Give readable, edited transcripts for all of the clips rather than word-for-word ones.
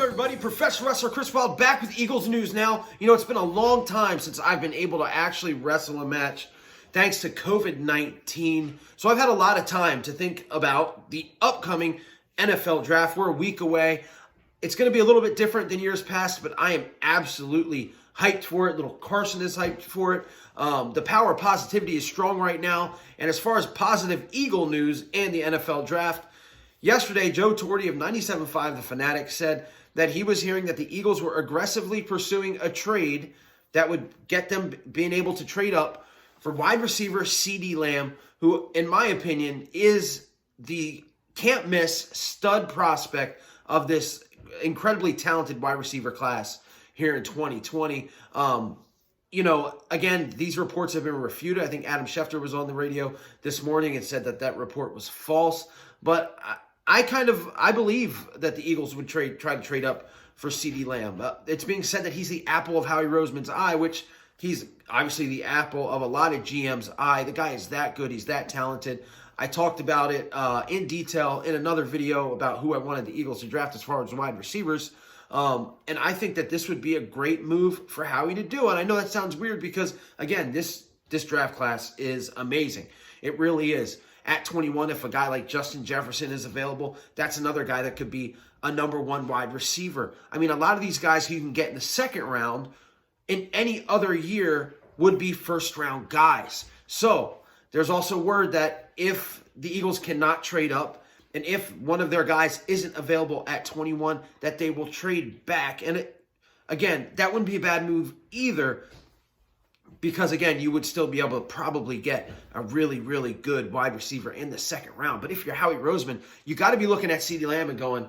everybody? Professional wrestler Chris Wild back with Eagles news now. You know, it's been a long time since I've been able to actually wrestle a match thanks to COVID-19. So I've had a lot of time to think about the upcoming NFL draft. We're a week away. It's going to be a little bit different than years past, but I am absolutely hyped for it. Little Carson is hyped for it. The power of positivity is strong right now. And as far as positive Eagle news and the NFL draft, yesterday, Joe Torti of 97.5 The Fanatic said that he was hearing that the Eagles were aggressively pursuing a trade that would get them being able to trade up for wide receiver Ceedee Lamb, who, in my opinion, is the can't-miss stud prospect of this incredibly talented wide receiver class here in 2020. You know, again, these reports have been refuted. I think Adam Schefter was on the radio this morning and said that that report was false. But I believe that the Eagles would try to trade up for Ceedee Lamb. It's being said that he's the apple of Howie Roseman's eye, which he's obviously the apple of a lot of GM's eye. The guy is that good. He's that talented. I talked about it in detail in another video about who I wanted the Eagles to draft as far as wide receivers. And I think that this would be a great move for Howie to do. And I know that sounds weird because, again, this draft class is amazing. It really is. At 21, if a guy like Justin Jefferson is available, that's another guy that could be a number one wide receiver. I mean, a lot of these guys who you can get in the second round in any other year would be first-round guys. So there's also word that if the Eagles cannot trade up, and if one of their guys isn't available at 21, that they will trade back. And again, that wouldn't be a bad move either, because, again, you would still be able to probably get a really, really good wide receiver in the second round. But if you're Howie Roseman, you got to be looking at Ceedee Lamb and going,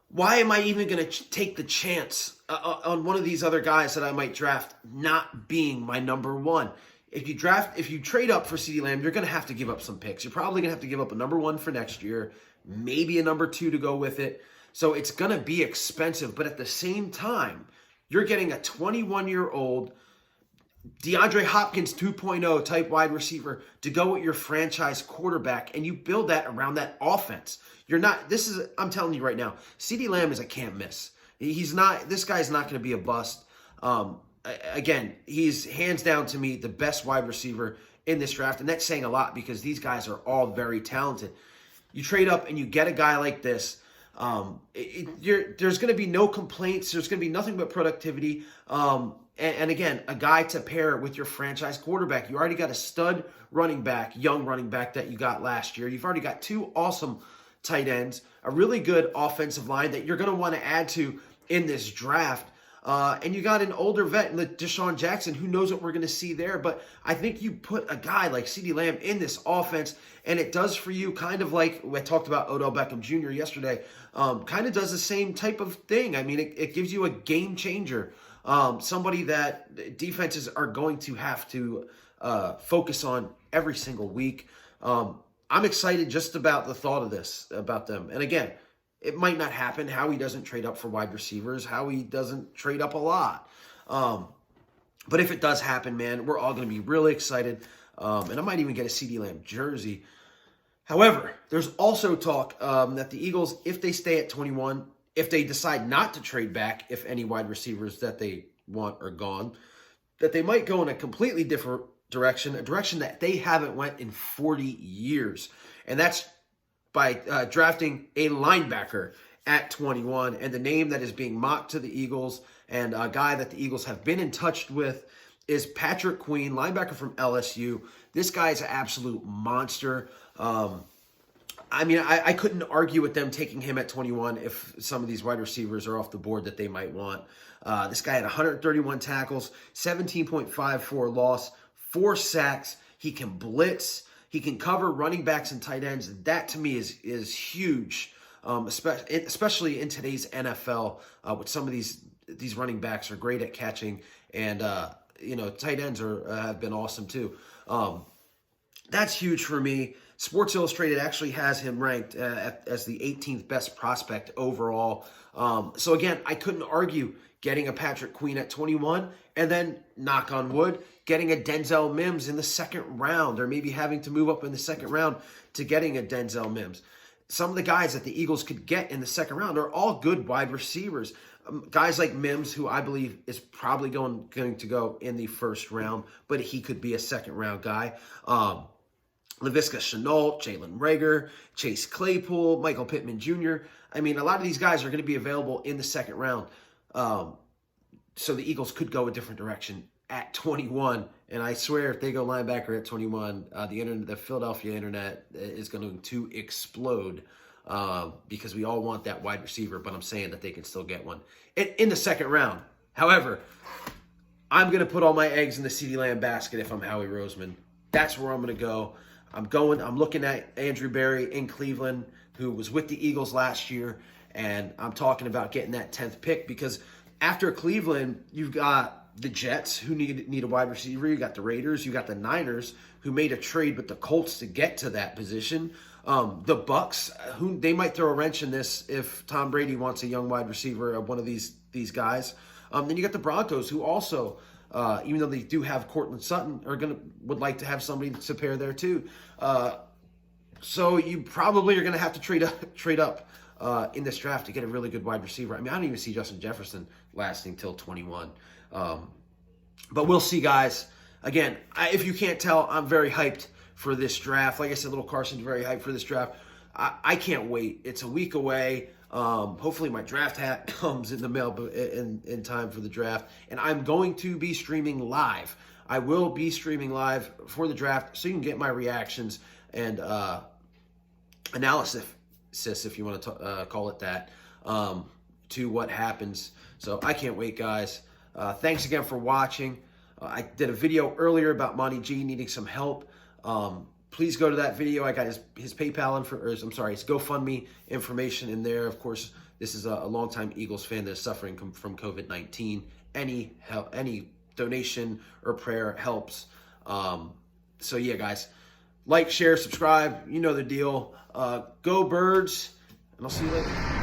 why am I even going to take the chance on one of these other guys that I might draft not being my number one? If you trade up for Ceedee Lamb, you're going to have to give up some picks. You're probably going to have to give up a number one for next year, maybe a number two to go with it. So it's going to be expensive. But at the same time, you're getting a 21-year-old DeAndre Hopkins 2.0 type wide receiver to go with your franchise quarterback, and you build that around that offense. I'm telling you right now, Ceedee Lamb is a can't miss. This guy's not going to be a bust. Again, he's hands down to me the best wide receiver in this draft, and that's saying a lot because these guys are all very talented. You trade up and you get a guy like this, there's going to be no complaints. There's going to be nothing but productivity. And again, a guy to pair with your franchise quarterback. You already got a stud running back, young running back that you got last year. You've already got two awesome tight ends, a really good offensive line that you're going to want to add to in this draft. And you got an older vet in the Deshaun Jackson. Who knows what we're going to see there. But I think you put a guy like Ceedee Lamb in this offense, and it does for you kind of like I talked about Odell Beckham Jr. yesterday, kind of does the same type of thing. I mean, it gives you a game changer. Somebody that defenses are going to have to focus on every single week. I'm excited just about the thought of this, about them. And again, it might not happen. Howie doesn't trade up for wide receivers. Howie doesn't trade up a lot. But if it does happen, man, we're all going to be really excited. And I might even get a Ceedee Lamb jersey. However, there's also talk that the Eagles, if they stay at 21, if they decide not to trade back, if any wide receivers that they want are gone, that they might go in a completely different direction, a direction that they haven't went in 40 years. And that's by drafting a linebacker at 21. And the name that is being mocked to the Eagles and a guy that the Eagles have been in touch with is Patrick Queen, linebacker from LSU. This guy is an absolute monster. I mean, I couldn't argue with them taking him at 21 if some of these wide receivers are off the board that they might want. This guy had 131 tackles, 17.54 loss, 4 sacks. He can blitz. He can cover running backs and tight ends. That, to me, is huge, especially in today's NFL, with some of these running backs are great at catching, and tight ends have been awesome too. That's huge for me. Sports Illustrated actually has him ranked as the 18th best prospect overall. So again, I couldn't argue getting a Patrick Queen at 21 and then, knock on wood, getting a Denzel Mims in the second round, or maybe having to move up in the second round to getting a Denzel Mims. some of the guys that the Eagles could get in the second round are all good wide receivers. Guys like Mims, who I believe is probably going to go in the first round, but he could be a second round guy. Laviska Shenault, Jalen Reagor, Chase Claypool, Michael Pittman Jr. I mean, a lot of these guys are going to be available in the second round. So the Eagles could go a different direction at 21. And I swear, if they go linebacker at 21, the Philadelphia internet is going to explode because we all want that wide receiver. But I'm saying that they can still get one in the second round. However, I'm going to put all my eggs in the CeeDee Lamb basket if I'm Howie Roseman. That's where I'm going to go. I'm looking at Andrew Berry in Cleveland, who was with the Eagles last year, and I'm talking about getting that 10th pick because after Cleveland, you've got the Jets, who need a wide receiver. You got the Raiders. You got the Niners, who made a trade with the Colts to get to that position. The Bucks, who they might throw a wrench in this if Tom Brady wants a young wide receiver of one of these guys. Then you got the Broncos, who also, even though they do have Cortland Sutton, would like to have somebody to pair there too. So you probably are going to have to trade up in this draft to get a really good wide receiver. I mean, I don't even see Justin Jefferson lasting till 21. But we'll see, guys. Again, if you can't tell, I'm very hyped for this draft. Like I said, little Carson's very hyped for this draft. I can't wait. It's a week away. Hopefully my draft hat comes in the mail in time for the draft. And I'm going to be streaming live. I will be streaming live for the draft so you can get my reactions and analysis, if you want to call it that, to what happens. So I can't wait, guys. Thanks again for watching. I did a video earlier about Monty G needing some help. Please go to that video. I got his PayPal his GoFundMe information in there. Of course, this is a longtime Eagles fan that is suffering from COVID-19. Any help, any donation or prayer helps. So yeah, guys, like, share, subscribe. You know the deal. Go Birds, and I'll see you later.